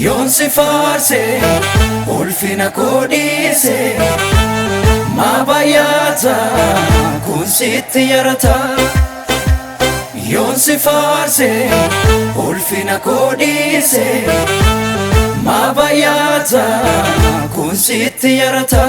Yon si farse ulfina kodise mabayata kun sitti yarata. Yon si farse ulfina kodise mabayata kun sitti yarata.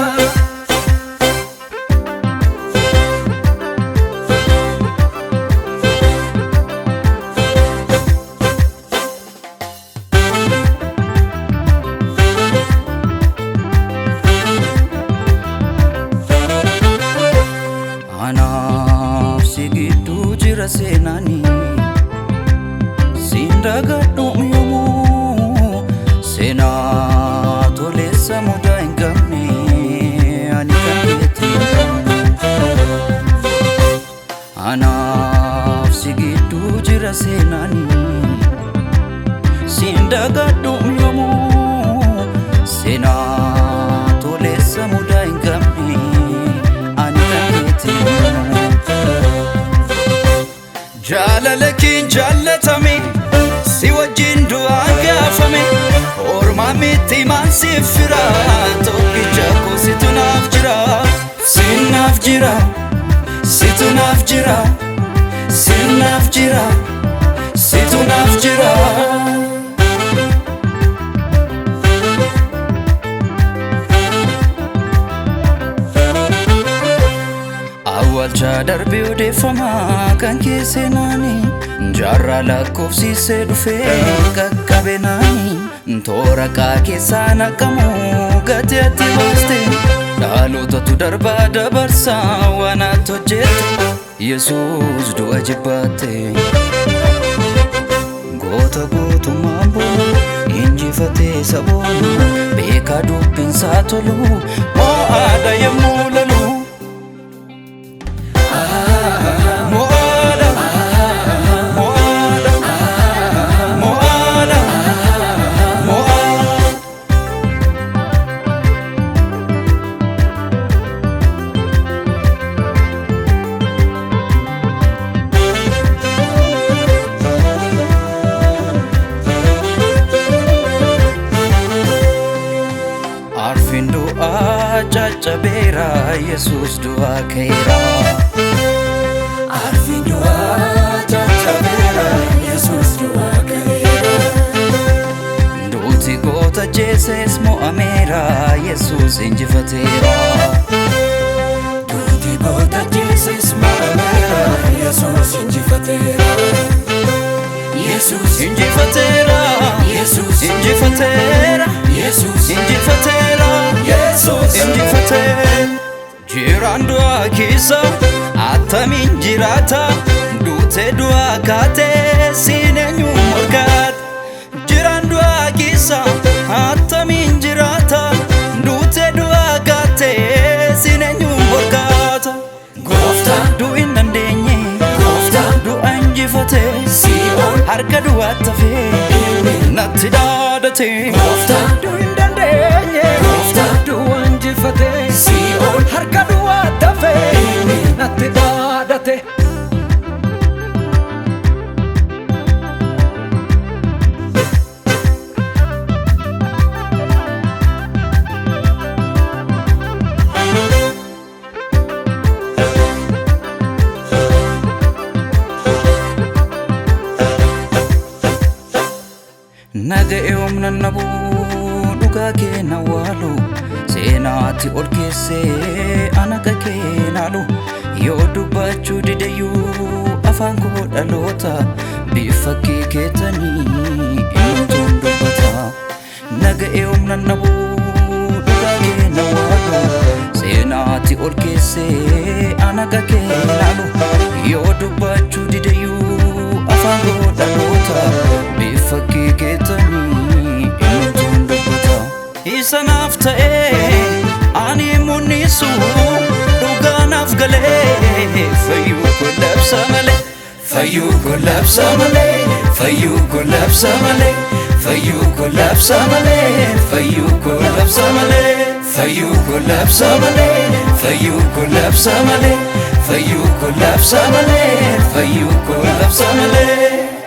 Anaaf sigidduu jira seenani sindagadhu yoomuu seenaa toleessa mudaa hin qabne ani kan keetti. Anaaf sigidduu jira seenani sindagadhu yoomuu seenaa toleessa mudaa hin qabne ani kan keetti. Jaalalakiin jaallatame si wajjin du'aan gaafame ormaa miti maan siif fira tokkicha koo situ naaf jira. Sinaaf jira situ naaf jira sinaaf jira situ naaf jira. Awwaalcha darbii odeeffamaa kan keesse naani jaarraa lakkoofsisee dhufee qaqqabe naani toora qaa keessaa naqamu gati ati baaste dhalootatu darbaa dabarsaa waan ati hojjette Yesuus du'a jibbaatte. Goota gootummaan boonu injifatee saboonu beekaa dubbinsaa tolu moo'aadha yemmuu lalu. Arfin du'a caccabera Yesus du'a kaira. Arfin du'a caccabera Yesus du'a kaira. Duuti goota Jesus mo'ameera Yesus injifatera. Duuti goota Jesus mo'ameera Yesus injifatera. Yesus injifatera. Yesus injifatera. Yesus injifatera. Yesus injifatera. Jiraan du'a keessa attamiin jiraata duute du'a kaatee siin eenyu morkaata. Jiraan du'a keessa attamiin jiraata duute du'a kaatee siin eenyu morkaata. Gooftaa du'i hin dandeenye gooftaa du'a injifatee Si'ool harka du'a tafee natti dhaadate. Gooftaa du'i hin dandeenye gooftaa du'a injifatee Si'ool harka du'a tafee natti dhaadate. Naga'e humna nabu dhugaa kee na waalu seenaatti ol keessee anaqa kee naalu yoo dubbachuu dideyyuu afaan koo dhaloota bifa kee keetanii eenyutuun dubbata. Naga'e humna nabu dhugaa kee na waalu seenaatti ol keessee anaqa kee naalu yoo dubbachuu dideyyuu afaan koo dhaloota bifa kee keetanii eenyutuun dubbata. Isa naaf ta'ee ani mul'isu dhugaa naaf galee fayyuu koo dabsa malee Fayu golabsa male, fayu golabsa male, fayu golabsa male, fayu golabsa male, fayu golabsa male, fayu golabsa male, fayu golabsa male, fayu golabsa male.